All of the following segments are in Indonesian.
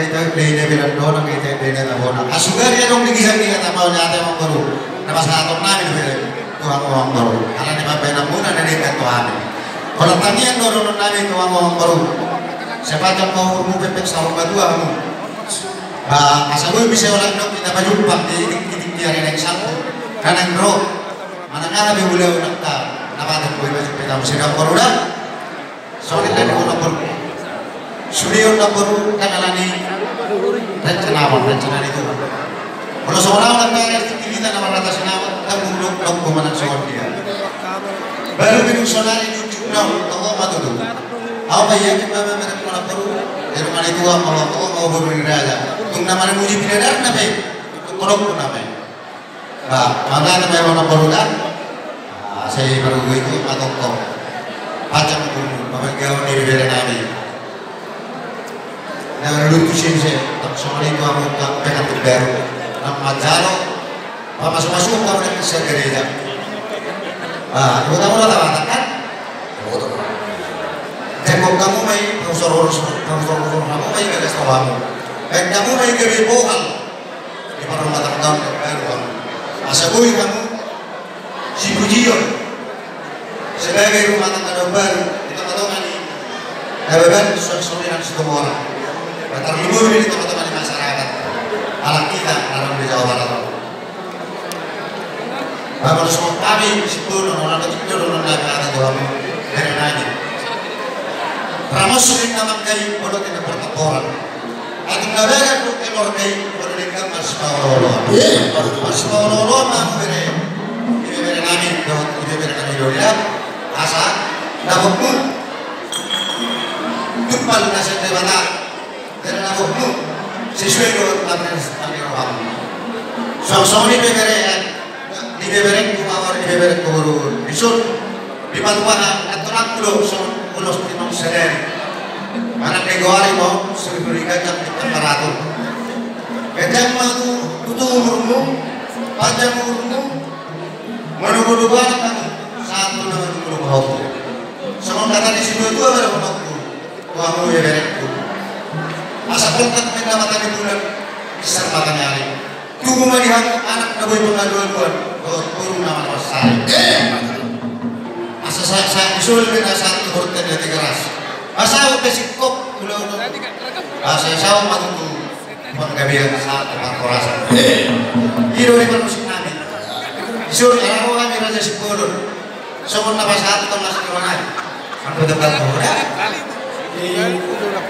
kita beli bilang doang kita beli na bona. Asugar ya dong digisang dia tak mau nyata yang baru. Nama satu nabi beli tuang orang baru. Karena di mana benar muna dari ketuaan. Kalau tanian dorong nabi tuang orang baru. Siapa yang mau pepek sahur kedua kamu? Asal gue bisa orang dong kita baju di titik dia yang satu. Karena bro, mana nabi boleh unak tak. Nama tu gue baju kita mesti dapur udah. Soalnya tadi mau dapur. Sudah dapur kan alani rencana itu. Kalau seorang orang kita nama rata senawat, kita munduk dong pemenang soal dia. Baru minum solar itu cukup toko matu tu. Apa ya kita memang mana perlu? Dari mana itu mau berbeda. Tung nama muji bidadar nabe, korok pun nabe. Mana nama mana perlu kan? Saya baru itu atau kau macam tu, apa diri dari nabi. Yang lucu sih tak soal itu aku tak pengen terbaru. Nama jalo, masuk kamu nak kisah gereja. Ibu kamu dah tahu kan? Jengkok kamu main urus kamu main gagas tawamu. Kamu main gede bohal di rumah tahun baru kamu. Masa gue kamu si bujion sebagai rumah tangga baru kita tahu kan ini. Dapat suami semua orang. Terlebih ini teman-teman di masyarakat alat kita dalam di Jawa Barat. Kalau semua kami sepuluh orang kecil orang ada dalam dari nanya. Ramos sudah nama kayu bodoh tidak pertempuran. Atau nggak tuh elor kayu bodoh dengan Mas Paulolo mah beri nami beri nami doya asa dapat pun tumpal nasi dewata. Dari nabuhmu sesuai dengan apa yang kamu. Soal ini beberan, di beberan kumawar di beberan kurun. Bisul di patuan aturan pulau ulos tinong sendiri. Anak negara mau seberikan yang kita meratur. Kedang mau tutup umurmu, panjang umurmu, menunggu anak kamu satu nama dulu bahwa. Semua kata di sini itu ada waktu. Kamu beberan. Masa kontak pendapatan di bulan besar makan hari. Tunggu melihat anak nabi pengaduan turun nama Sari. Masa saya disuruh dengan satu horten dari keras. Masa aku kasih kop udah. Masa saya mau tuh penggabian saat tempat korasa. Hiro di musim nabi. Disuruh anak kami raja sepuluh. Semua nama satu tahun masuk ruangan. Sampai depan udah. Di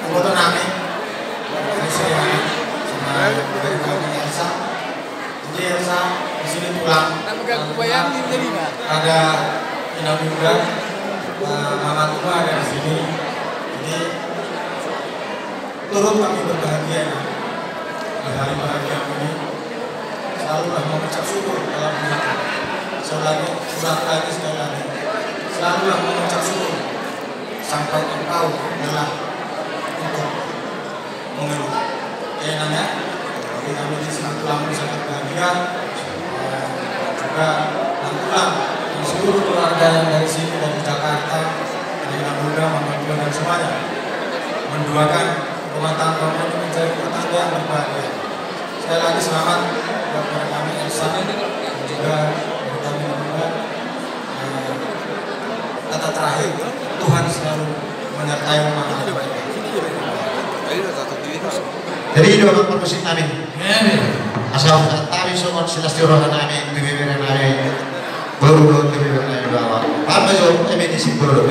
foto nabi. Saya sama dari kami Elsa. Jadi Elsa di sini pulang. Ada Inam juga, Mama Tua ada di sini. Jadi turut kami berbahagia di hari bahagia ini. Selalulah mengucap syukur dalam hidup. Surat lagi sekali lagi. Selalulah mengucap syukur sampai engkau adalah untuk mengeluh. Nanya, kami di sini telah sangat bahagia. Juga pulang seluruh keluarga yang dari sini dari Jakarta, dari Namuda, Mama Tua dan semuanya mendoakan rumah tangga ini menjadi rumah tangga yang berbahagia. Sekali lagi selamat kepada kami Elsa dan juga kami Namuda. Kata terakhir, Tuhan selalu menyertai rumah tangga baik. Jadi doa permisi kami. Asal kami semua silas diorang kami beberan kami baru beberan kami bawa. Apa jo kami di sini baru.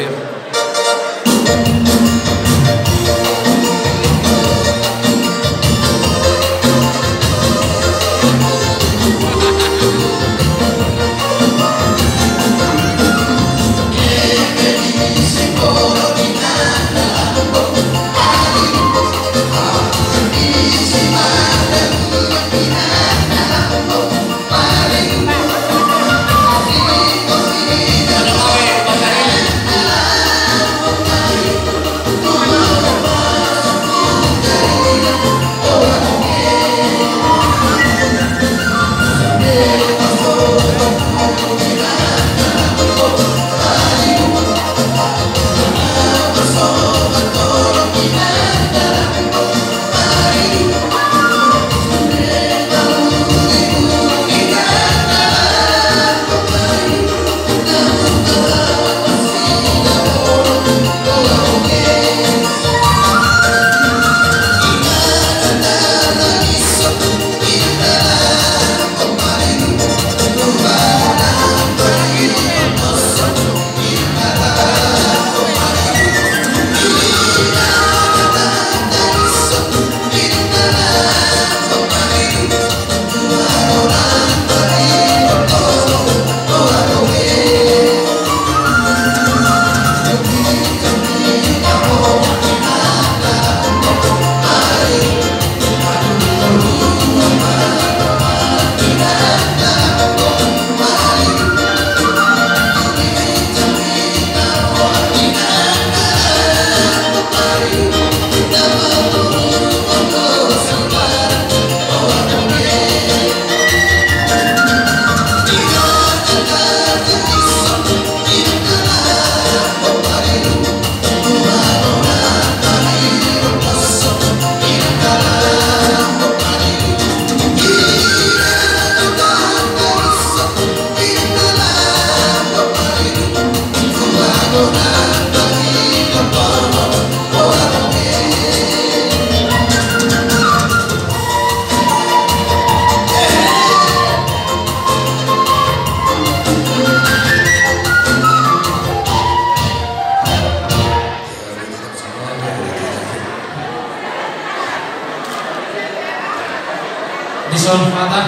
Ison kata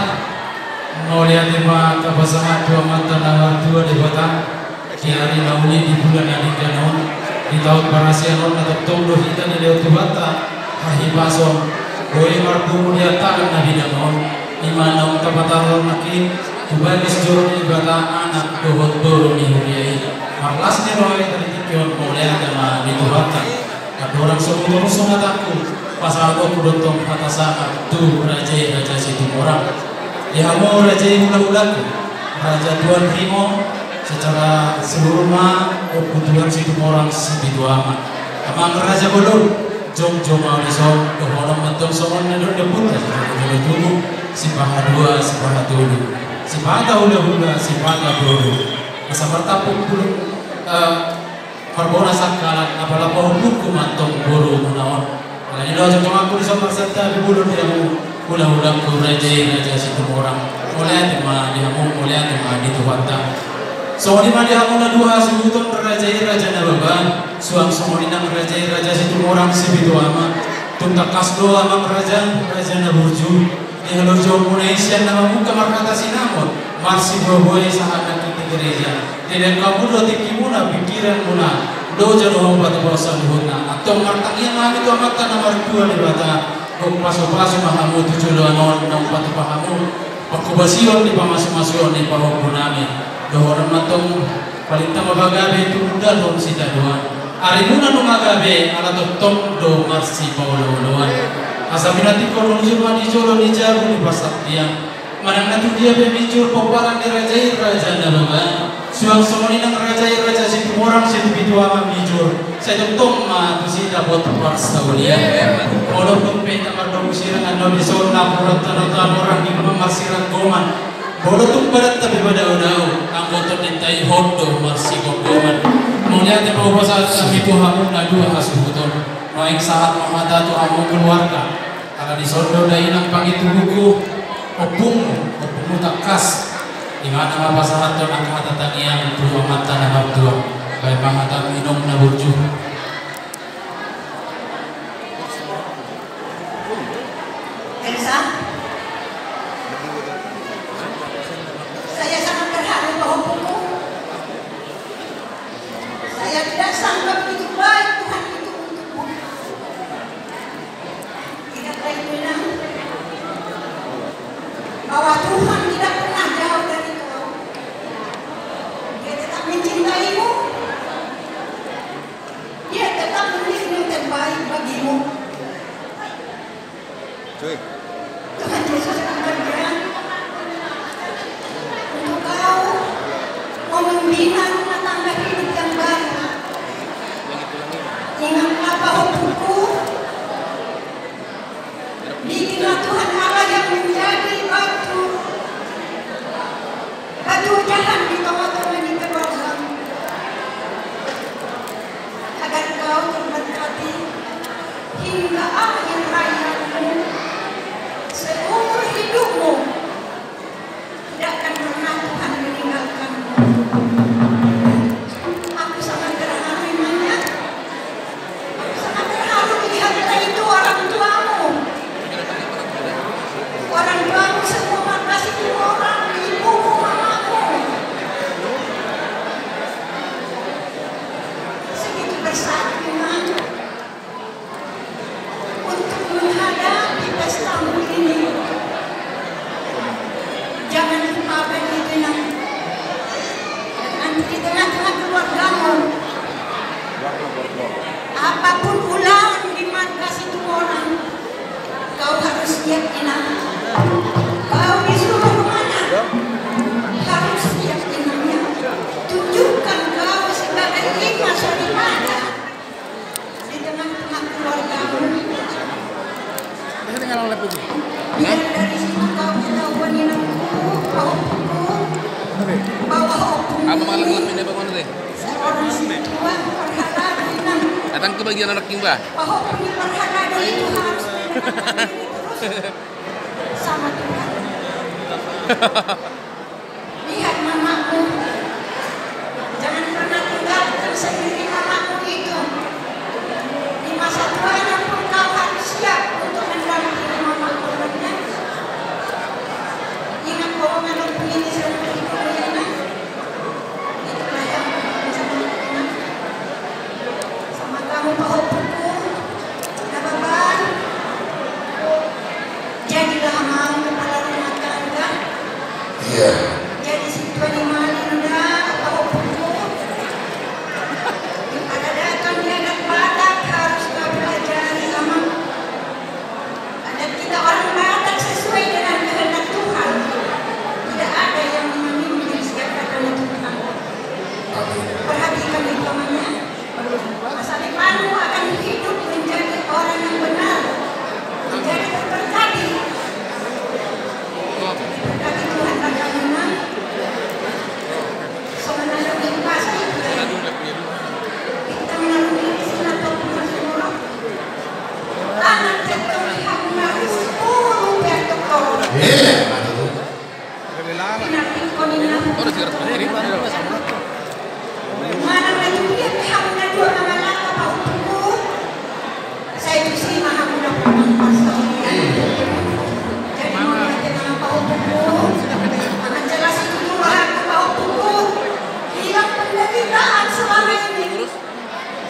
melihat lima kepasangan dua mata nomor dua di kota kiari nauni di bulan adika naun di tahun parasian non atau tunggu kita di lewat bata hahi baso boleh marpu dia tangan nabi naun iman naun kapataron makin tubanis jurun ibadah anak dohot boro ni huriai marlasnya roy dari tikion boleh agama di bata ada orang sebut rusung ataku pasal aku dontong kata sangat tu raja situ orang dihamu raja ulang-ulang raja Tuan Primo secara seluruh kebutuhan situ orang segitu amat amang raja belum jom mau disong dohorong mentong songon nedor debut jadi tunggu si paha dua si paha dulu si paha hula si paha dulu masa bertapuk dulu perbona sakalan apalah pohon buku mantong buru menawan kalau ini doa jom aku disong serta dibulu dia ulang-ulang ke raja situ orang mulai dihamu mulai di tuwata so di mana dihamu na dua sebutan raja nababan suang somorina raja situ orang sebitu ama tuntak kasdo amang raja naburju di halojo Indonesia nama muka markata sinamon marsi boboy sahabat kita gereja tidak kamu do tikimuna pikiran muna do jano batu bosan huna atau martangnya mami tu amata nomor dua di bata kung paso-paso mahamu tujuh anon ng patupahamu pagkubasyon di pamasyo-masyon di pahubo namin doon matong palita mabagabi tumudan doon si daduan ari muna nung agabi alatotong do marsi pauluan asabi natin ko nung jurman ni jolo ni jaro ni pasaktiyan manang natin dia bemijur pagparang ni raja na naman suang sumuni ng raja si tumurang si tubiduwa mamijur sa itong tu si dapat parsa ulian walau tumpe takar dong sirang ano ni sol na purat tanong orang di mamasirang goman walau tumbarat tapi pada unau ang kotor nintay hondo marsi goman mulia di pahubasa sa mituhamu na dua hasubuton noeng saat mahata tu amu keluarga kalau di soldo dahil ang pangitubuku opung takas di mana apa saat tu nak kata tangian dua mata na dua kaya pangatang minum na burju Elsa, saya sangat terharu bahuku. Saya tidak sangka begitu baik Tuhan itu untukmu. Tidak baik bilang bahwa Tuhan tidak pernah jauh dari kau. Dia tetap mencintaimu. Dia tetap memilih yang terbaik bagimu. Tuhan Yesus akan bergerak untuk kau mau membina rumah tangga hidup yang baik. Ingatlah bahuku, bikinlah Tuhan Allah yang menjadi batu jalan di tengah-tengah di keluargamu, agar kau terberkati hingga akhir hayatmu. Seumur hidupmu tidak akan pernah Tuhan meninggalkanmu. Aku sangat terharu imannya. Aku sangat terharu melihat itu orang tuamu. Orang tuamu semua makasih orang, ibumu, mamamu. Segitu bersatu iman untuk menghadapi pestamu ini. Jangan lupakan itu nanti di tengah-tengah keluargamu. Apapun ulangan di markas itu orang, kau harus siap inang. Kau disuruh kemana? Harus siap inangnya. Tunjukkan kau sebagai imam daripada di tengah-tengah keluargamu. Biar dari situ kau ketahuan inangku, bahwa seorang tua berharap inang. Datang ke bagian anak Kimba. Bahwa punya berharap itu harus mendekatkan terus sama Tuhan. Lihat mamamu, jangan pernah tinggalkan sendiri mamamu itu. Di masa tuanya pun kau harus siap untuk mendampingi mamamu. Iya. Jadi si tua di mana udah tahu pukul. Ada datang dia adat Batak harus belajar sama. Adat kita orang Batak sesuai dengan kehendak Tuhan. Tidak ada yang memimpin siapa kehendak Tuhan. Perhatikan itu namanya. Masa depanmu akan hidup menjadi orang yang benar, menjadi terberkati. Berkati Tuhan bagaimana? Sebenarnya di pasar itu kita melalui silaturahmi Rasulullah. Anak jatuh lihat nyaris 10 bentuk tolong. Pinati konina. Mana lagi dia pihaknya dua mana apa hukumku? Saya itu sih maha mudah pasal. Jadi mau bagaimana apa hukumku? Akan jelas itu dulu aku apa hukumku. Hilang penderitaan selama ini.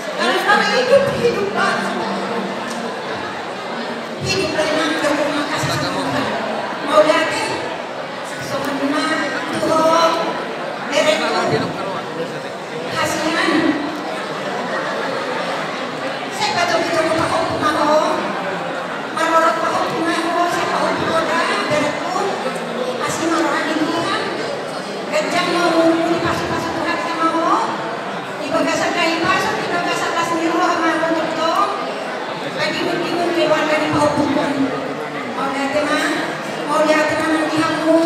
Sekarang kami hidup baru. Hidup dengan terima kasih sama mau lihat sebenarnya Tuhan mereka hasilan saya betul betul pakai kumaho marorot pakai kumaho saya pakai kuda beretku asli maroran ini kan gajah mau di pasuk Tuhan sama ho di bagasan dari pasuk di bagasan kelas niru sama untuk tong lagi bingung keluar dari mau pukul mau lihat nanti kamu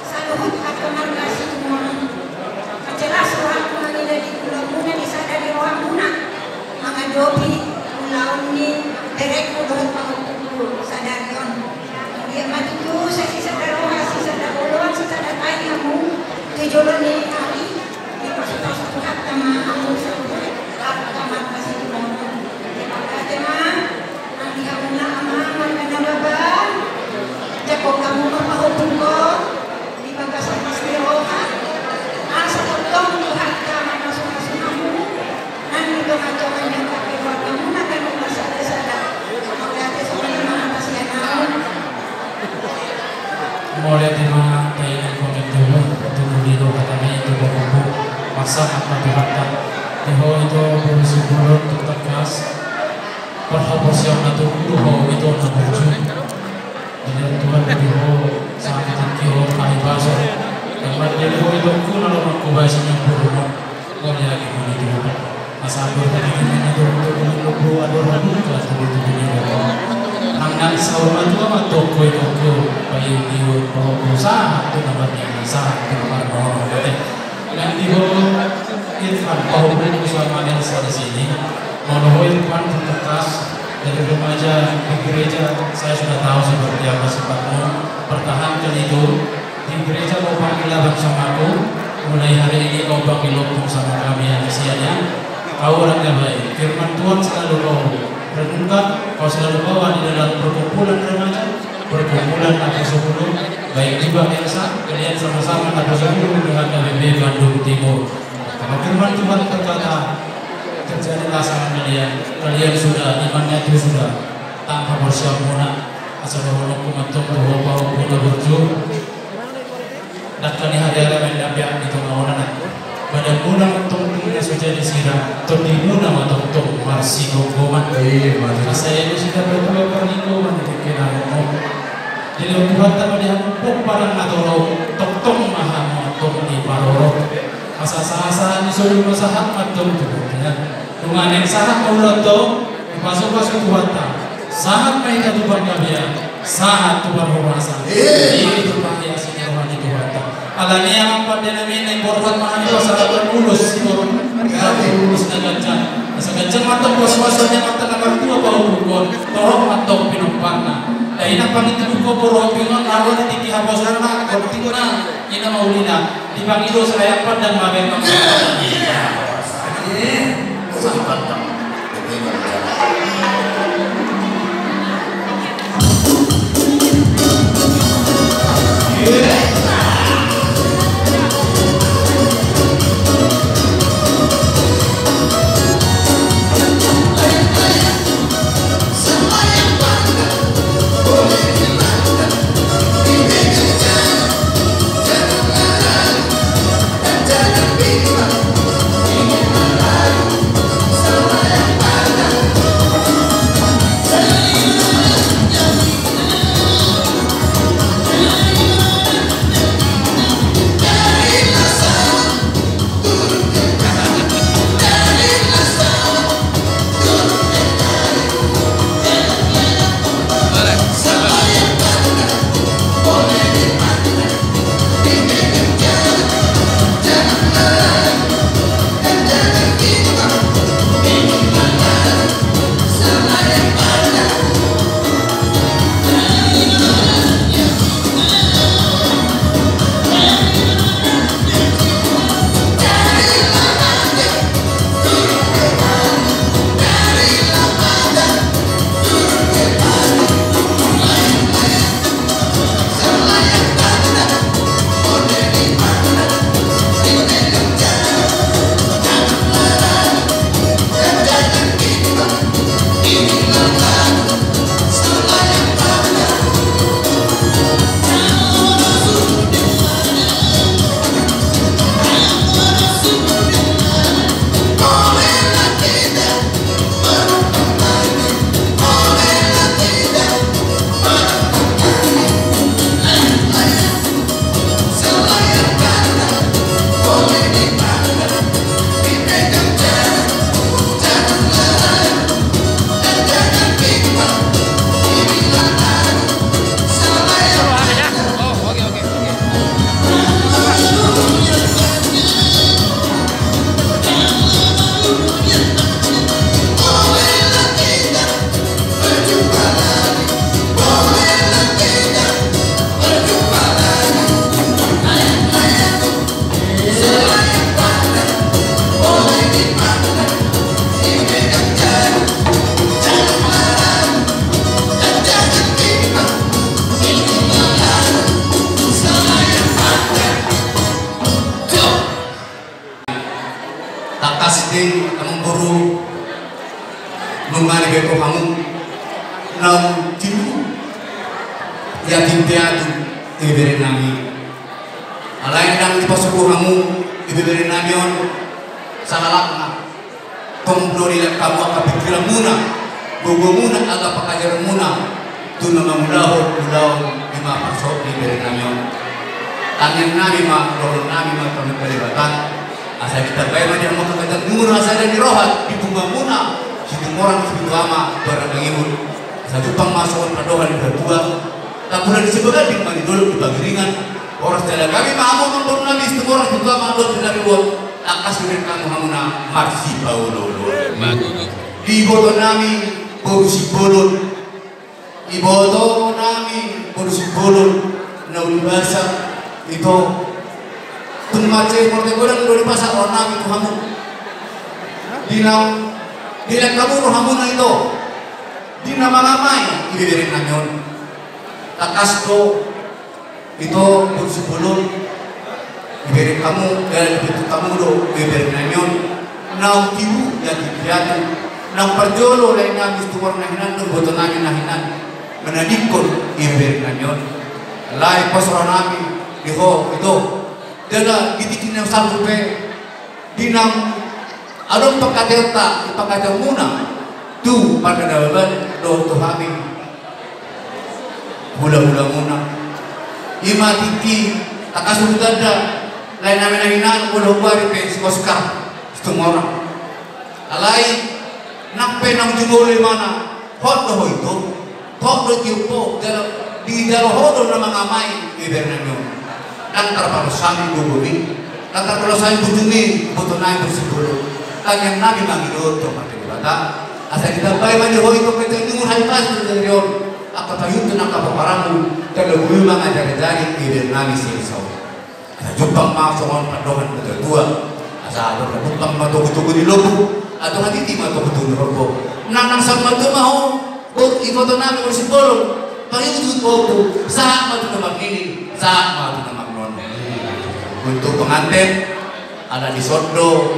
saluhut atau nargasi semua jelas orang kumani dari pulau muna disadari orang muna mengadopi pulau ini derek udah mau sadarion dia mati tu saya sadar orang sadar uluan sadar ai kamu tujuan ni hari di pasal Tuhan sama kamu sampai apa masih di mana tema nanti kamu nak aman kena baban jago kamu apa hukum kau di bagasan pasti rohan asa tong Tuhan kami masuk kamu nanti kemacauan yang kaki kamu akan merasa sadar melihat sebenarnya atas yang mau lihat di mana tayangan komen dulu tunggu di doa katanya itu bapak masa apa diharapkan diho itu berusia bulan untuk tegas perhabis yang itu dulu itu akan berjun jadi Tuhan diho sangat tinggi kali bahasa yang dia diho itu pun ada aku bahasanya buruk kau lihat gimana itu masa berarti gimana itu untuk ada orang kelas itu Angkat sahabat itu apa toko bayi diu usaha itu namanya usaha itu namanya orang itu dan diu Irfan bahwa bersama yang di sini mau Irfan tertekas dari remaja di gereja saya sudah tahu seperti apa sifatmu pertahankan itu di gereja kau panggil abang sama aku mulai hari ini kau panggil lopung sama kami yang isiannya kau orang yang baik firman Tuhan selalu kau renungkan kau selalu bawa di dalam perkumpulan remaja perkumpulan Nabi 10 baik juga Elsa kalian sama-sama Nabi 10 dengan KBB Bandung Timur karena firman Tuhan berkata terjadilah sama kalian sudah imannya itu sudah tanpa bersiap muna asal hukum untuk bahwa kita berjur dan kali hari-hari mendapat itu mahunan pada muna untuk dunia sudah disirah terdimuna untuk marsi gogoman saya itu sudah berdua perlingkuman itu kena ngomong jadi Tuhan tak melihat parang natoro tok maha motok di paroro asa-asa disuruh masahat matom tuh dengan yang sangat mauloto masuk-masuk Tuhan tak sangat mereka Tuhan kabia sangat Tuhan hormasa ini Tuhan yang senyuman di Tuhan tak alani yang empat dan amin yang berbuat mahal itu sangat mulus mulus dan gancang segancang matang bos-bosnya matang nomor 2 bau bukon torong matang pinumpana dahil ang pangitulog ko puro pingon araw na titihapos na konting na ina maulina di Panginoon sa kayapan dan mabeng Sahabat rohamu nang tibu yatim piatu ibere nami alain nang dipasuku hamu ibere nami on sangalakna tomblori kamu akapikiran muna gogo muna aga pakajaran muna tuna mamulaho lima pasok ibere nami on tangan nami ma lorong nami ma kami pelibatan asal kita bayar dia mau kekajang muna asal dari rohat di bunga muna situ orang situ ama barang ngibul satu pang masuk padohan berdua tak boleh disebutkan di mana dulu di Bagiringan orang jalan kami mau membangun nabi situ orang situ ama dulu dari luar akas dengan kamu hamuna marsi paulo di boto nami borusi bolon di boto nami borusi bolon nauli bahasa itu tumace porte goreng dulu pasal orang itu kamu dinam kamu kamu na itu dinamamay ibibere namin takas to itu bersebelum ibibere kamu dan itu kamu do ibibere namin nau tibu dan dibiatan nang perjolo lain namin tuwar nahinan do boto namin nahinan menadikon ibibere namin lai pasro namin diho itu dada gitikin yang sampai dinam adong pagkateta ipagkatang muna tu pada dalam do tuhami hula-hula muna ima titi takasud dada lain namin nahinan ulo buari pe Oscar semua orang alai nakpe nang jumole mana hot do itu hot do tiupo di dalam hodo na mga amay ibernanyo lantar palusami gugubi lantar palusami bujumi butonay bersibolo kanyang nabi mangidot to matibata asa kita bay man ho ito kita ingun halpas dari yon apa tayo to nakapaparamu kalau mga jari-jari ibernami silisaw asa jumpang masongon padohan kedua asa adon jumpang matugutugo di lobo atau hati matugutugo di lobo nang sama to maho bot ito nabi bersibolo payudut bobo saat matu namak ini saat matu namak untuk pengantin ada di sodo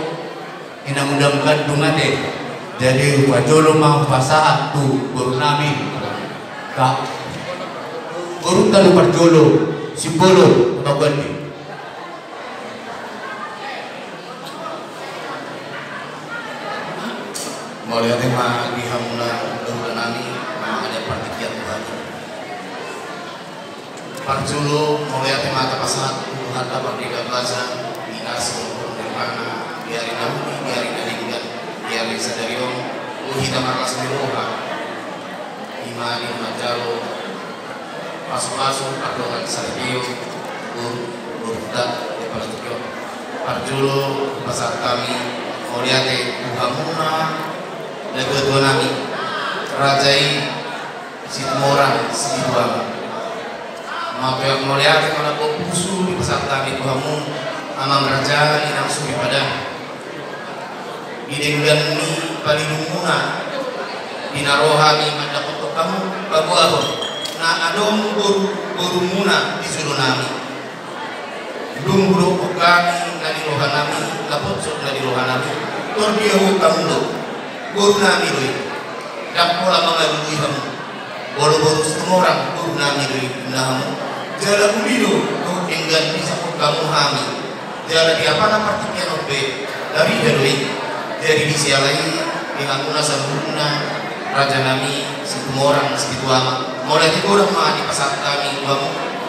ina mudah-mudahan dumate jadi wajolo mau pasahat tu guru nami kak guru talu parjolo simbolo bagandi mulai tema dihamuna guru nami memang ada partikian Tuhan parjolo mulai tema pasahat harta merdeka belasan dinas mana biarin nabi biarin adinggan biarin sadariong kita markas miroha imani majalo pasu-pasu pardohan sardio urdat de palastikyo parjulo pasar kami moliate uhamuna legodo nami rajai situmoran situama maka melihat mana busu di pesat kami kamu amam raja inang suwi pada idenggan ni palilunguna dinarohami mendapat kamu babu aku na adong guru muna di nami belum guru kami nadi rohanami lapot sok nadi rohanami torbiahu kamu do guru nami doi dapola mengadu kamu bolu-bolu semua orang guru nami doi nahamu jala ulido to enggan bisa kamu hami jala di apa nama partikian obe dari dalui dari di sialai dengan guna sabuna raja nami semua orang segitu amat mulai tiga orang mah di pasar kami kamu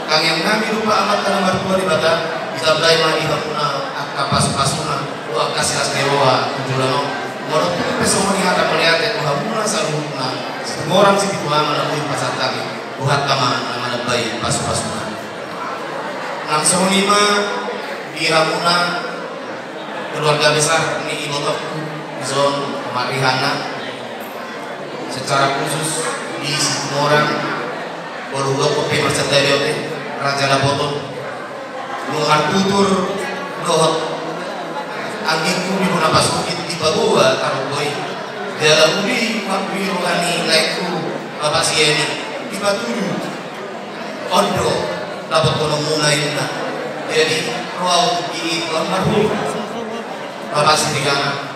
kang yang nami lupa amat karena mertua di bata bisa belai mah di hakuna kapas-pasuna wa kasih asnewa tujulano mulai itu pesoni hata melihat itu hakuna sabuna semua orang segitu amat di pasar kami buat kama nama baik pas-pasuna langsung lima di Hamuna keluarga besar ini ibu bapakku zon Marihana secara khusus di semua orang baru kopi bersedaya Raja Laboto luar tutur doh anginku di mana pasukit di bawah taruh boy dalam uli waktu rohani laiku bapak sieni di batuju ondo dapat tolong mulai jadi roh ini marhum bapak sedikana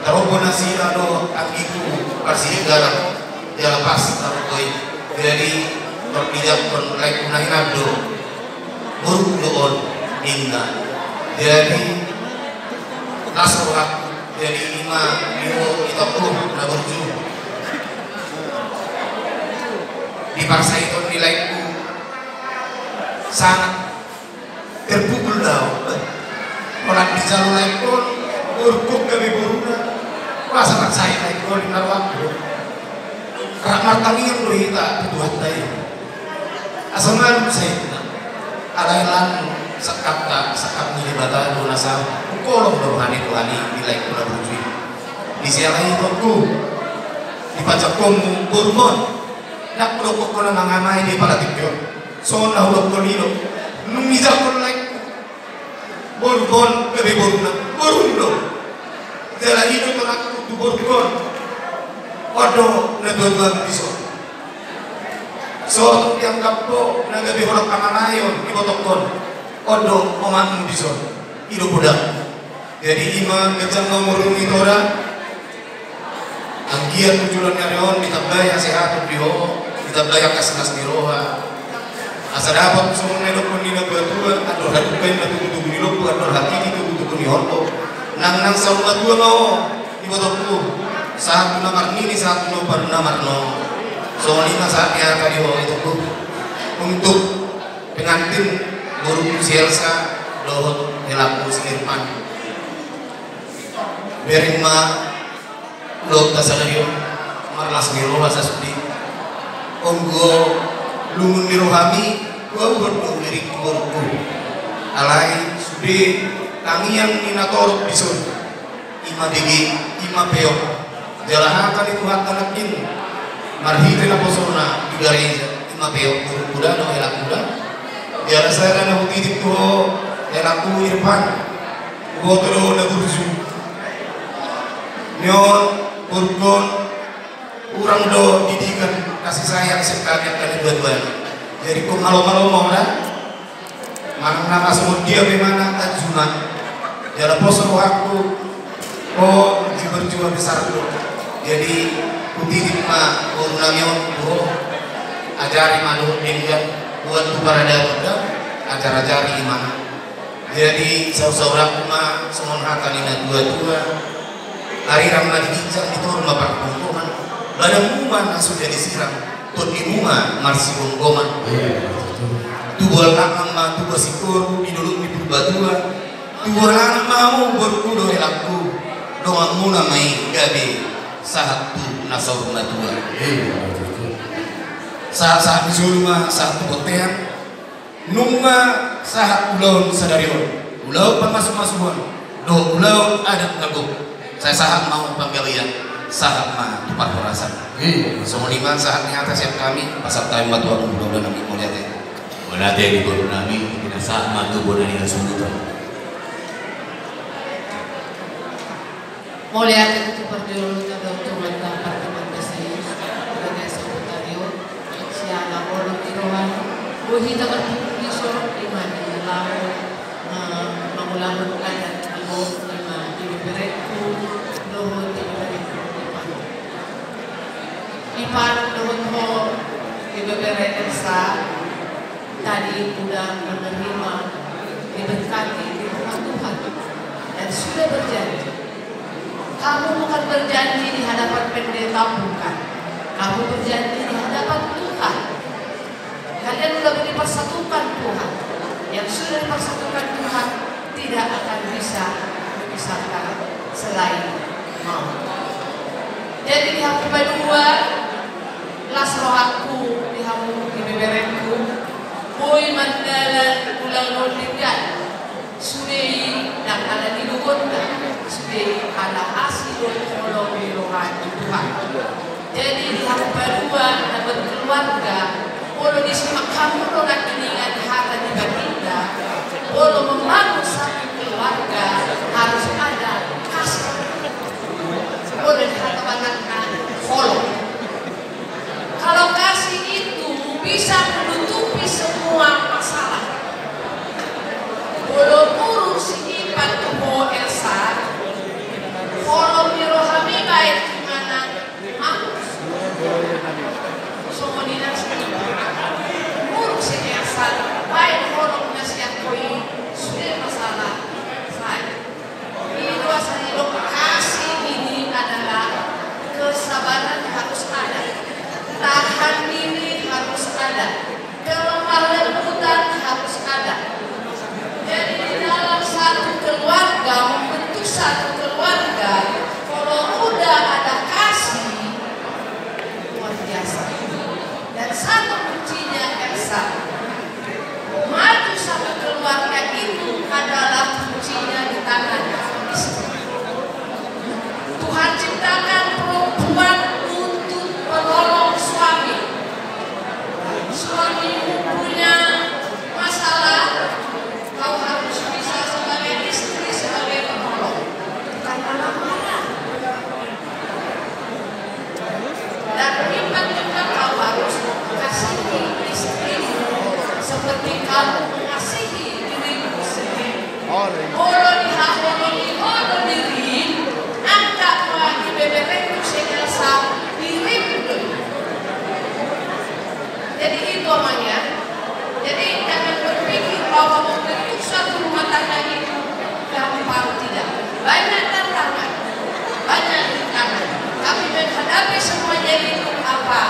taruh nasi ado anginku kasih garang dia lepas tapi jadi berpijak konlek nahinado berdoon inna jadi nasrohak jadi lima itu na berju dipaksa itu nilaiku sangat terpukul dah orang di jalur lain pun urkuk kami beruna masa nak saya naik pun di waktu ramar tangian lu kita tuduhan tadi asalnya saya alailan sekap nilibatan lunasa kolong dohani nilai kula berjuih di sialai itu di pajak komu burmon nak prokok kona mangamai di palatipyo so na hulok konilo numijak kon like borbon kebe boruna borundo jala ino to nak tu borbon odo na dua biso so yang kapo na gabi hulok kamanayon ibotokon odo oman biso ido budak jadi ima ngejang ngomorungi tora anggian tujuan nyareon ditabaya sehat diho ditabaya kasnas diroha asa dapat semua nelok nina batua ador hadu kain batu tubuh nilok ador hati itu tubuh nihonto nang saung batua mau ibotokku saat namar nini saat nomor namar no soalnya saat ya tadi ho itu untuk pengantin burung sielsa dohot helaku sirpan berima lo tasanario marlas niro rasa sudi onggo lumun nirohami gua berdoa dari kuburku alai sudi tangian ninator bison ima digi ima peok jalahakan itu hatanakin marhite na posona juga reza ima peok kuda no elak kuda biara saya na hutitip to elaku irfan gotro na burju nyon urgon urang do didikan kasih sayang sekalian kan dua-duanya jadi kok malu-malu mau dah mana kasih dia bagaimana ajuman dalam poso waktu oh berjuang besar dulu jadi putih mah urang nyon ajari malu dengan buat para daud ajar-ajari iman jadi saudara mah semua hakanina dua-dua hari ramah dibincang itu rumah perkumpulan badan rumah sudah disiram tun di rumah marsi bonggoman tubuh anak mah tubuh sikur di dulu di berdua tubuh anak mau berkudo elaku doang muna mai gabe satu nasor dua saat disuruh mah satu botean nunga saat ulau sadarion ulau pamasuk-masukan do ulau ada nagok saya sahat mau panggilan sahat mah tempat perasaan semua lima saat ni atas yang kami pasal time batu aku mudah nami mau lihat ya boleh di guru nami kita saat mah tu boleh ni langsung tu mau lihat itu perjalanan ada untuk mantap apartemen saya sebagai sekretario siapa orang irohan buhi tak berpikir sorok lima di lalu mengulang dan lalu lima di berekku dohon di berekku lipan dohon ho di beberek Elsa tadi sudah menerima diberkati di rumah Tuhan dan sudah berjanji. Kamu bukan berjanji di hadapan pendeta bukan. Kamu berjanji di hadapan Tuhan. Kalian sudah dipersatukan Tuhan. Yang sudah dipersatukan Tuhan tidak akan bisa memisahkan selain maut. Jadi di hamu kedua, las rohaku di hamu di beberenku, boy mandalan ulang nolinggan, sudei dan ada di lugonda, sudei ada hasil kolom rohani Tuhan. Jadi di hamu kedua dapat keluarga, kalau disimak kamu orang keningan harta di baginda, kalau membangun satu keluarga harus ada kasih. Boleh dikatakan follow. Kalau kasih itu bisa menutupi semua masalah. Kalau buruk si Ipan kebawa Elsa, kalau mirohami baik gimana? suamimu punya masalah, kau harus bisa sebagai istri, sebagai penolong, bukan marah-marah. Dan iman juga kau harus mengasihi istrimu seperti kamu mengasihi dirimu sendiri. Olo diri, angkat lagi beberekku senasa dirimu. Jadi itu namanya. Jadi jangan berpikir bahwa membentuk suatu rumah tangga itu gampang, tidak. Banyak tantangan, banyak rintangan. Tapi menghadapi semuanya itu apa?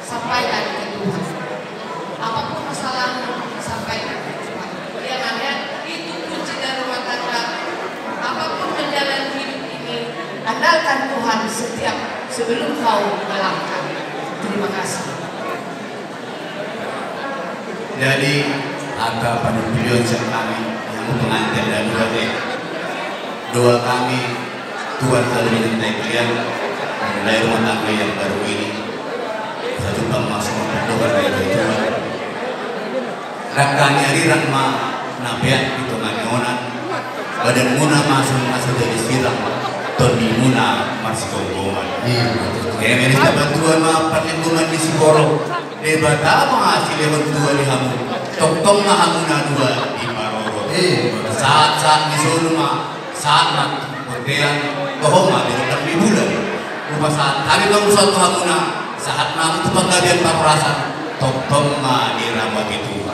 Sampaikan ke Tuhan. Apapun masalahmu, sampaikan ke Tuhan. Dia namanya itu kunci dari rumah tangga. Apapun menjalani hidup ini, andalkan Tuhan setiap sebelum kau melangkah. Terima kasih. Jadi agak pada beliau kami yang pengantin dan doa kami Tuhan selalu menyertai kalian mulai rumah tangga yang baru ini. Satu masuk berdoa dari Tuhan. Rakan nyari rakma nabiat itu nganyonan badan muna masuk jadi siram toni muna masih kongkongan. Kayak ini bantuan perlindungan di Siboro. Debata menghasil bantuan di hamu. Tong mahamuna dua di Paroro. Saat di Soluma saat kemudian kohoma di bulan. Rumah saat hari kamu suatu hamuna saat namu itu penggabian paprasan. Tong di ramat itu.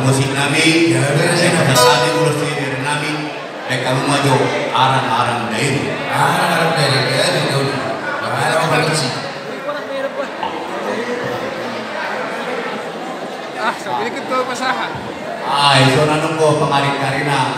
Musik nami, saya kami urus dari nami. Mereka maju arang-arang dari. Arang-arang dari ya itu. Arang balik sih. Ikut ke pasahan. Itu nanong ko pangarit karina.